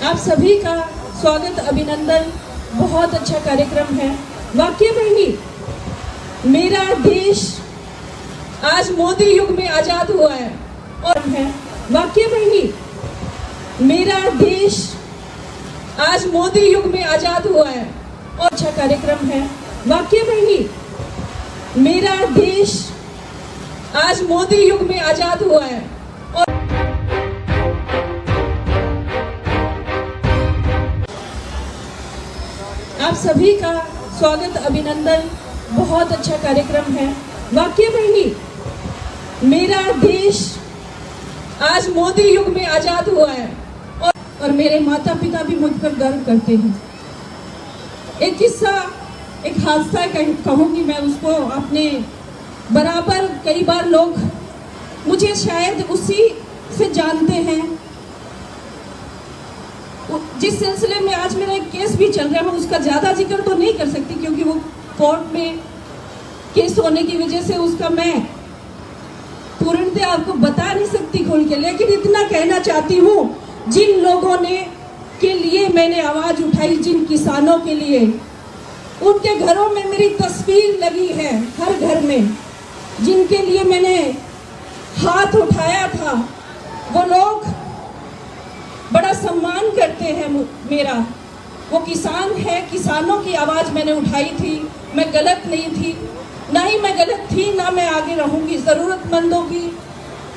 आप सभी का स्वागत, अभिनंदन। बहुत अच्छा कार्यक्रम है। वाकई में ही मेरा देश आज मोदी युग में आजाद हुआ है और वाकई में ही मेरा देश आज मोदी युग में आजाद हुआ है और अच्छा कार्यक्रम है। वाकई में ही मेरा देश आज मोदी युग में आजाद हुआ है और आप सभी का स्वागत, अभिनंदन। बहुत अच्छा कार्यक्रम है। वाकई में ही मेरा देश आज मोदी युग में आजाद हुआ है और मेरे माता पिता भी मुझ पर गर्व करते हैं। एक किस्सा, एक हादसा कहूँगी मैं उसको। अपने बराबर कई बार लोग मुझे शायद उसी से जानते हैं। जिस सिलसिले में आज मेरा एक केस भी चल रहा है, उसका ज़्यादा जिक्र तो नहीं कर सकती क्योंकि वो कोर्ट में केस होने की वजह से उसका मैं पूर्णतः आपको बता नहीं सकती खोल के। लेकिन इतना कहना चाहती हूँ, जिन लोगों ने के लिए मैंने आवाज़ उठाई, जिन किसानों के लिए, उनके घरों में मेरी तस्वीर लगी है, हर घर में। जिनके लिए मैंने हाथ उठाया था, वो लोग बड़ा सम्मान करते हैं मेरा। वो किसान है, किसानों की आवाज़ मैंने उठाई थी। मैं गलत नहीं थी, ना ही मैं गलत थी, ना मैं आगे रहूँगी। ज़रूरतमंदों की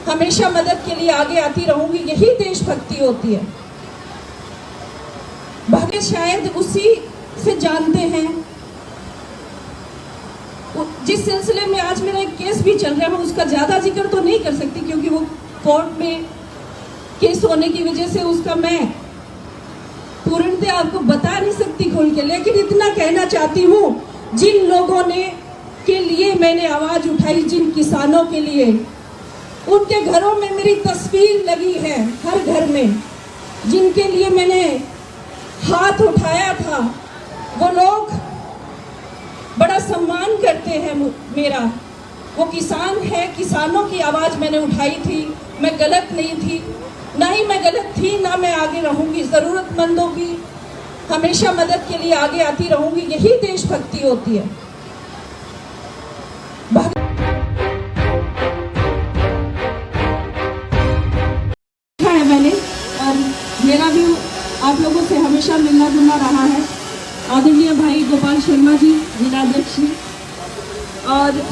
हमेशा मदद के लिए आगे आती रहूँगी। यही देशभक्ति होती है। भाग्य शायद उसी से जानते हैं। जिस सिलसिले में आज मेरा एक केस भी चल रहा है, उसका ज़्यादा जिक्र तो नहीं कर सकती क्योंकि वो कोर्ट में केस होने की वजह से उसका मैं पूर्णतः आपको बता नहीं सकती खोल के। लेकिन इतना कहना चाहती हूँ, जिन लोगों ने के लिए मैंने आवाज़ उठाई, जिन किसानों के लिए, उनके घरों में मेरी तस्वीर लगी है, हर घर में। जिनके लिए मैंने हाथ उठाया था, वो लोग बड़ा सम्मान करते हैं मेरा। वो किसान है, किसानों की आवाज़ मैंने उठाई थी। मैं गलत नहीं थी, ना ही मैं गलत थी, ना मैं आगे रहूँगी। ज़रूरतमंदों की हमेशा मदद के लिए आगे आती रहूँगी। यही देशभक्ति होती है। है मैंने, और मेरा भी आप लोगों से हमेशा मिलना जुलना रहा है। आदरणीय भाई गोपाल शर्मा जी, जिलाध्यक्ष जी, और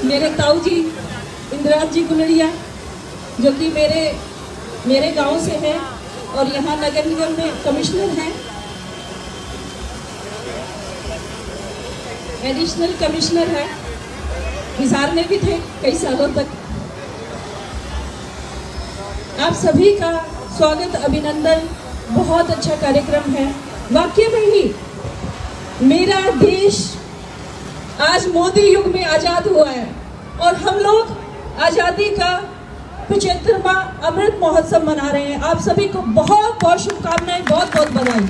मेरे ताऊ जी इंद्राज जी गुलड़िया, जो कि मेरे गांव से हैं और यहाँ नगर निगम में कमिश्नर हैं, एडिशनल कमिश्नर हैं। हिसार में भी थे कई सालों तक। आप सभी का स्वागत, अभिनंदन। बहुत अच्छा कार्यक्रम है। वाकई में ही मेरा देश आज मोदी युग में आजाद हुआ है और हम लोग आज़ादी का 75वां अमृत महोत्सव मना रहे हैं। आप सभी को बहुत बहुत शुभकामनाएं, बहुत बहुत बधाई।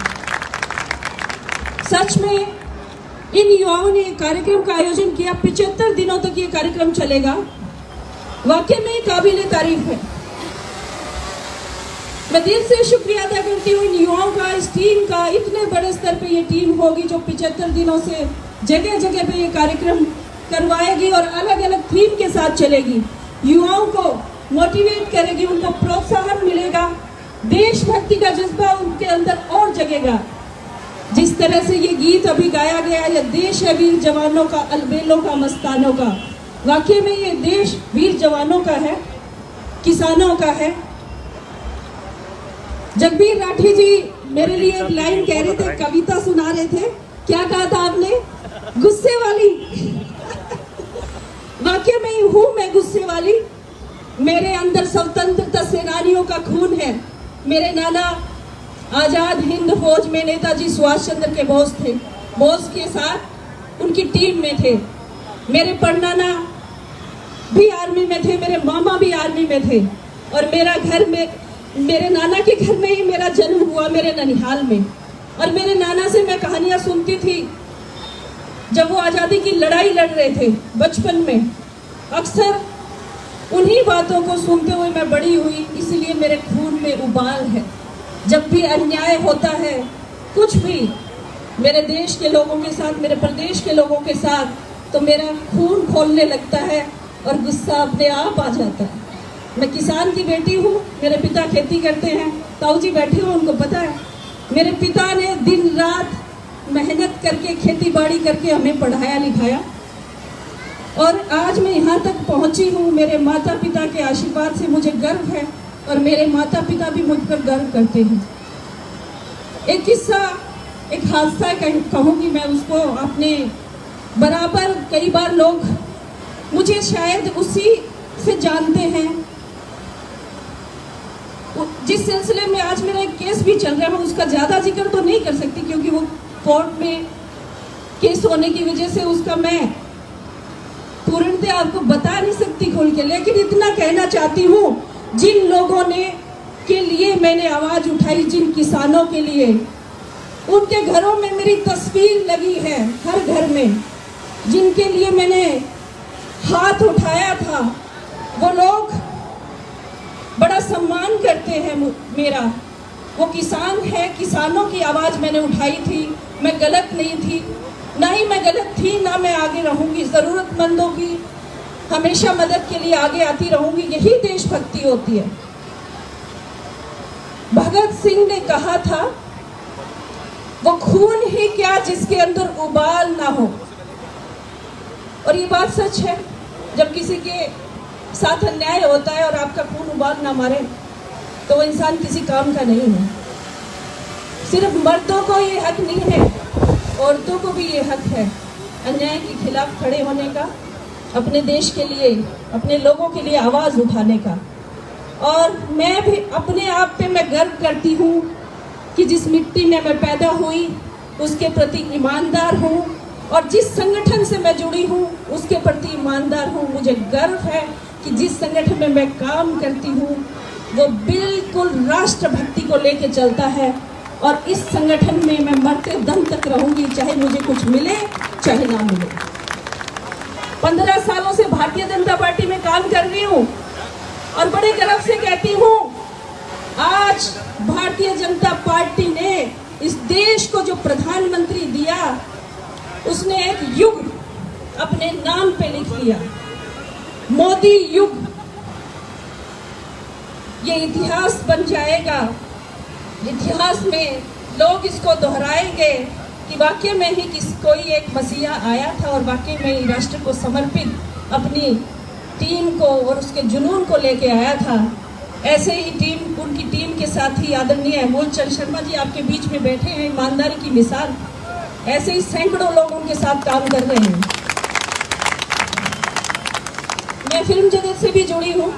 सच में इन युवाओं ने कार्यक्रम का आयोजन किया। 75 दिनों तक ये कार्यक्रम चलेगा। वाकई में काबिल तारीफ है। मैं दिल से शुक्रिया अदा करती हूँ इन युवाओं का, इस टीम का। इतने बड़े स्तर पे ये टीम होगी जो 75 दिनों से जगह जगह पे ये कार्यक्रम करवाएगी और अलग अलग थीम के साथ चलेगी। युवाओं को मोटिवेट करेगी, उनको प्रोत्साहन मिलेगा, देशभक्ति का जज्बा उनके अंदर और जगेगा। जिस तरह से ये गीत अभी गाया गया, ये देश है वीर जवानों का, अलबेलों का, मस्तानों का। वाकई में ये देश वीर जवानों का है, किसानों का है। जगबीर राठी जी मेरे लिए एक लाइन कह रहे थे, कविता सुना रहे थे। क्या कहा था आपने? गुस्से वाली। वाकई में हूँ मैं गुस्से वाली। मेरे अंदर स्वतंत्रता सेनानियों का खून है। मेरे नाना आजाद हिंद फौज में नेताजी सुभाष चंद्र के बॉस थे। बॉस के साथ उनकी टीम में थे। मेरे परनाना भी आर्मी में थे, मेरे मामा भी आर्मी में थे। और मेरा घर में, मेरे नाना के घर में ही मेरा जन्म हुआ, मेरे ननिहाल में। और मेरे नाना से मैं कहानियां सुनती थी जब वो आज़ादी की लड़ाई लड़ रहे थे बचपन में। अक्सर उन्हीं बातों को सुनते हुए मैं बड़ी हुई, इसलिए मेरे खून में उबाल है। जब भी अन्याय होता है, कुछ भी मेरे देश के लोगों के साथ, मेरे प्रदेश के लोगों के साथ, तो मेरा खून खौलने लगता है और गुस्सा अपने आप आ जाता है। मैं किसान की बेटी हूँ, मेरे पिता खेती करते हैं, ताऊ जी बैठे हो, उनको पता है। मेरे पिता ने दिन रात मेहनत करके, खेती बाड़ी करके हमें पढ़ाया लिखाया और आज मैं यहाँ तक पहुँची हूँ। मेरे माता पिता के आशीर्वाद से मुझे गर्व है और मेरे माता पिता भी मुझ पर गर्व करते हैं। एक किस्सा, एक हादसा कहूँगी मैं उसको, अपने बराबर कई बार लोग मुझे शायद उसी से जानते हैं। जिस सिलसिले में आज मेरा एक केस भी चल रहा है, उसका ज़्यादा जिक्र तो नहीं कर सकती क्योंकि वो कोर्ट में केस होने की वजह से उसका मैं पूर्णतः आपको बता नहीं सकती खोल के, लेकिन इतना कहना चाहती हूँ, जिन लोगों ने के लिए मैंने आवाज़ उठाई, जिन किसानों के लिए, उनके घरों में मेरी तस्वीर लगी है, हर घर में, जिनके लिए मैंने हाथ उठाया था, वो लोग बड़ा सम्मान करते हैं मेरा। वो किसान है, किसानों की आवाज़ मैंने उठाई थी। मैं गलत नहीं थी, ना ही मैं गलत थी, ना मैं आगे रहूँगी। ज़रूरतमंदों की हमेशा मदद के लिए आगे आती रहूँगी। यही देशभक्ति होती है। भगत सिंह ने कहा था, वो खून ही क्या जिसके अंदर उबाल ना हो। और ये बात सच है। जब किसी के साथ अन्याय होता है और आपका खून उबाल ना मारे तो वो इंसान किसी काम का नहीं है। सिर्फ मर्दों को ये हक नहीं है, औरतों को भी ये हक है अन्याय के खिलाफ खड़े होने का, अपने देश के लिए, अपने लोगों के लिए आवाज़ उठाने का। और मैं भी अपने आप पे मैं गर्व करती हूँ कि जिस मिट्टी में मैं पैदा हुई उसके प्रति ईमानदार हूँ और जिस संगठन से मैं जुड़ी हूँ उसके प्रति ईमानदार हूँ। मुझे गर्व है कि जिस संगठन में मैं काम करती हूँ वो बिल्कुल राष्ट्रभक्ति को लेके चलता है और इस संगठन में मैं मरते दम तक रहूँगी, चाहे मुझे कुछ मिले चाहे ना मिले। 15 सालों से भारतीय जनता पार्टी में काम कर रही हूँ और बड़े गर्व से कहती हूँ, आज भारतीय जनता पार्टी ने इस देश को जो प्रधानमंत्री दिया, उसने एक युग अपने नाम पे लिख लिया, मोदी युग। ये इतिहास बन जाएगा। इतिहास में लोग इसको दोहराएंगे कि वाकई में ही कोई एक मसीहा आया था और वाकई में ही राष्ट्र को समर्पित अपनी टीम को और उसके जुनून को लेके आया था। ऐसे ही उनकी टीम के साथ ही आदरणीय मूलचंद शर्मा जी आपके बीच में बैठे हैं, ईमानदारी की मिसाल। ऐसे ही सैकड़ों लोग उनके साथ काम कर रहे हैं। मैं फिल्म जगत से भी जुड़ी हूँ।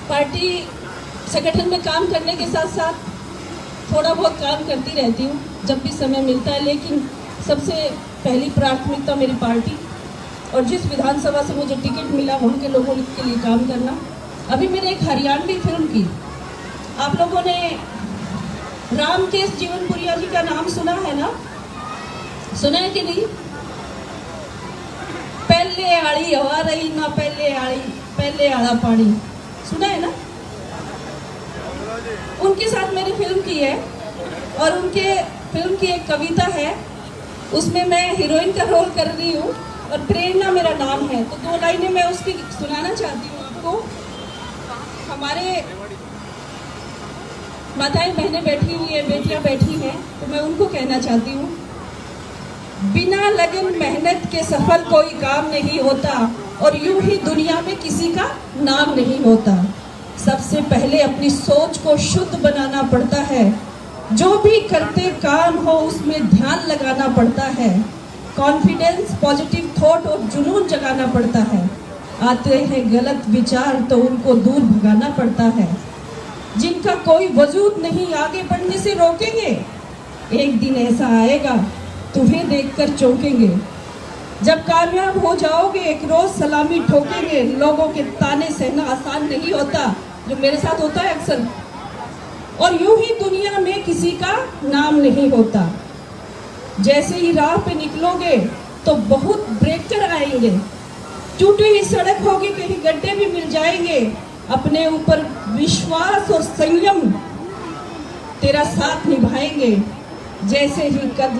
पार्टी संगठन में काम करने के साथ साथ थोड़ा बहुत काम करती रहती हूँ जब भी समय मिलता है, लेकिन सबसे पहली प्राथमिकता मेरी पार्टी और जिस विधानसभा से मुझे टिकट मिला उनके लोगों के लिए काम करना। अभी मैंने एक हरियाणवी फिल्म की, आप लोगों ने रामकेश जीवनपुरिया जी का नाम सुना है ना? सुना है कि नहीं? पहले आड़ी हवा रही ना, पहले आड़ा पानी, सुना है ना? उनके साथ मैंने फिल्म की है और उनके फिल्म की एक कविता है, उसमें मैं हीरोइन का रोल कर रही हूँ और प्रेरणा मेरा नाम है। तो 2 लाइनें मैं उसकी सुनाना चाहती हूँ आपको। हमारे माताएं बहनें बैठी हुई है, बेटियां बैठी हैं, तो मैं उनको कहना चाहती हूँ, बिना लगन मेहनत के सफल कोई काम नहीं होता और यूं ही दुनिया में किसी का नाम नहीं होता। सबसे पहले अपनी सोच को शुद्ध बनाना पड़ता है, जो भी करते काम हो उसमें ध्यान लगाना पड़ता है, कॉन्फिडेंस, पॉजिटिव थॉट और जुनून जगाना पड़ता है। आते हैं गलत विचार तो उनको दूर भगाना पड़ता है, जिनका कोई वजूद नहीं आगे बढ़ने से रोकेंगे। एक दिन ऐसा आएगा तुम्हें देखकर चौंकेंगे, जब कामयाब हो जाओगे एक रोज सलामी ठोकेंगे। लोगों के ताने सहना आसान नहीं होता, जो मेरे साथ होता है अक्सर, और यूं ही दुनिया में किसी का नाम नहीं होता। जैसे ही राह पे निकलोगे तो बहुत ब्रेकर आएंगे, टूटी हुई सड़क होगी, कहीं गड्ढे भी मिल जाएंगे। अपने ऊपर विश्वास और संयम तेरा साथ निभाएंगे, जैसे ही कद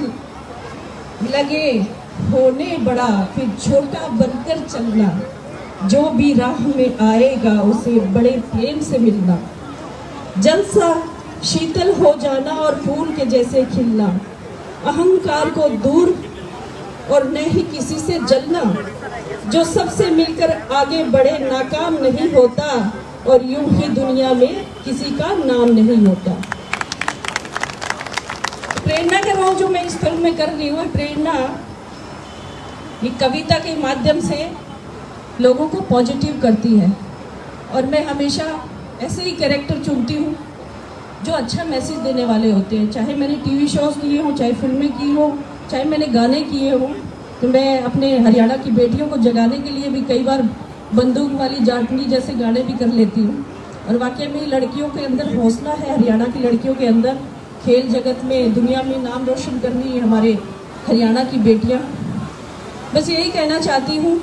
लगे होने बड़ा फिर छोटा बनकर चलना, जो भी राह में आएगा उसे बड़े प्रेम से मिलना, जल सा शीतल हो जाना और फूल के जैसे खिलना, अहंकार को दूर और न ही किसी से जलना, जो सबसे मिलकर आगे बढ़े नाकाम नहीं होता और यूं ही दुनिया में किसी का नाम नहीं होता। प्रेरणा का रोल जो मैं इस फिल्म में कर रही हूँ, प्रेरणा ये कविता के माध्यम से लोगों को पॉजिटिव करती है और मैं हमेशा ऐसे ही कैरेक्टर चुनती हूँ जो अच्छा मैसेज देने वाले होते हैं। चाहे मैंने टीवी शोज़ किए हों, चाहे फिल्में की हों, चाहे मैंने गाने किए हों, तो मैं अपने हरियाणा की बेटियों को जगाने के लिए भी कई बार बंदूक वाली जाटनी जैसे गाने भी कर लेती हूँ। और वाकई में लड़कियों के अंदर हौसला है, हरियाणा की लड़कियों के अंदर खेल जगत में दुनिया में नाम रोशन करनी है हमारे हरियाणा की बेटियाँ। बस यही कहना चाहती हूँ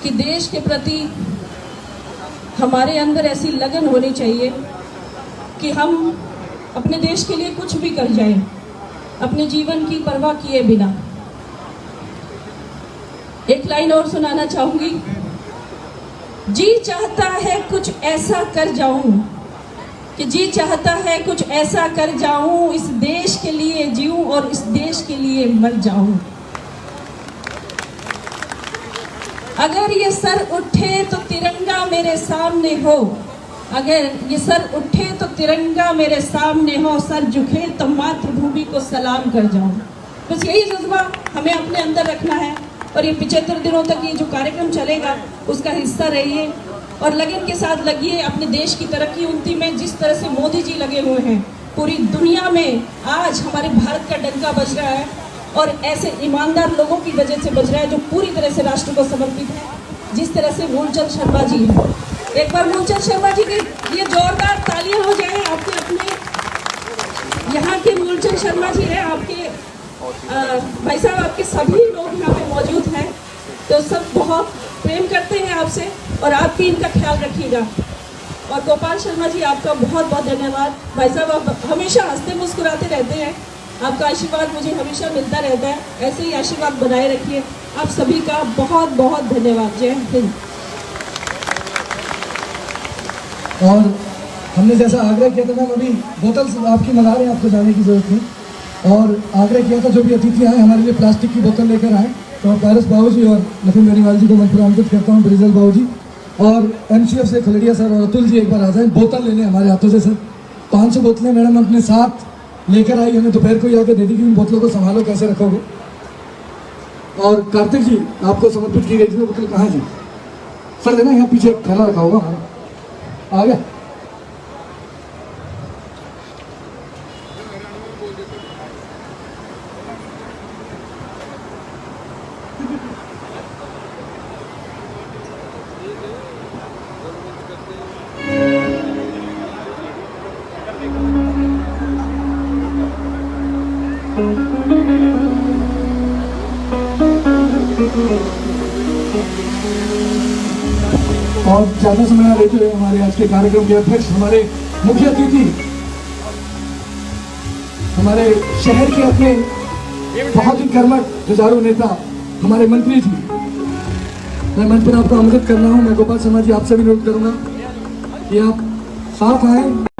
कि देश के प्रति हमारे अंदर ऐसी लगन होनी चाहिए कि हम अपने देश के लिए कुछ भी कर जाएं, अपने जीवन की परवाह किए बिना। एक लाइन और सुनाना चाहूंगी। जी चाहता है कुछ ऐसा कर जाऊं, कि जी चाहता है कुछ ऐसा कर जाऊं, इस देश के लिए जीऊं और इस देश के लिए मर जाऊं। अगर ये सर उठे तो तिरंगा मेरे सामने हो, अगर ये सर उठे तो तिरंगा मेरे सामने हो, सर झुके तो मातृभूमि को सलाम कर जाऊं। बस यही जज्बा हमें अपने अंदर रखना है और ये 75 दिनों तक ये जो कार्यक्रम चलेगा उसका हिस्सा रहिए और लगन के साथ लगिए अपने देश की तरक्की उन्नति में। जिस तरह से मोदी जी लगे हुए हैं, पूरी दुनिया में आज हमारे भारत का डंका बज रहा है और ऐसे ईमानदार लोगों की वजह से बज रहा है जो पूरी तरह से राष्ट्र को समर्पित है। जिस तरह से मूलचंद शर्मा जी हैं, एक बार मूलचंद शर्मा जी के लिए जोरदार तालियां हो जाए। आपके अपने यहाँ के मूलचंद शर्मा जी हैं, आपके भाई साहब, आपके सभी लोग यहाँ पे मौजूद हैं, तो सब बहुत प्रेम करते हैं आपसे और आप भी इनका ख्याल रखिएगा। और गोपाल शर्मा जी, आपका बहुत बहुत धन्यवाद। भाई साहब, आप हमेशा हंसते मुस्कुराते रहते हैं, आपका आशीर्वाद मुझे हमेशा मिलता रहता है, ऐसे ही आशीर्वाद बनाए रखिए। आप सभी का बहुत बहुत धन्यवाद। जय हिंद। और हमने जैसा आग्रह किया था, मैम अभी बोतल आपकी मंगा रहे हैं, आपको जाने की जरूरत नहीं। और आग्रह किया था जो भी अतिथि आए हमारे लिए प्लास्टिक की बोतल लेकर आए, तो पारस बाबू जी और नफीम बेनीवाल जी को मैं आमंत्रित करता हूँ, ब्रिजल बाबू जी और MCF से खलड़िया सर और अतुल जी एक बार आ जाए बोतल लेने हमारे हाथों से। सर 500 बोतलें मैडम अपने साथ लेकर आई, हमें दोपहर को ही आकर दे दी कि इन बोतलों को संभालो, कैसे रखोगे। और कार्तिक जी, आपको समर्पित की गई थी बोतल, कहाँ जी? सर लेना, यहाँ पीछे थैला रखा होगा हमारा, आ गया। और ज्यादा समय न लेते हुए हमारे आज के कार्यक्रम के अध्यक्ष, हमारे मुख्य अतिथि, हमारे शहर के अपने बहुत ही कर्मठ जुझारू नेता हमारे मंत्री जी, मैं मंच पर आपको आमंत्रित कर रहा हूं। मैं गोपाल शर्मा जी आपसे भी अनुरोध करूंगा कि आप साथ आए।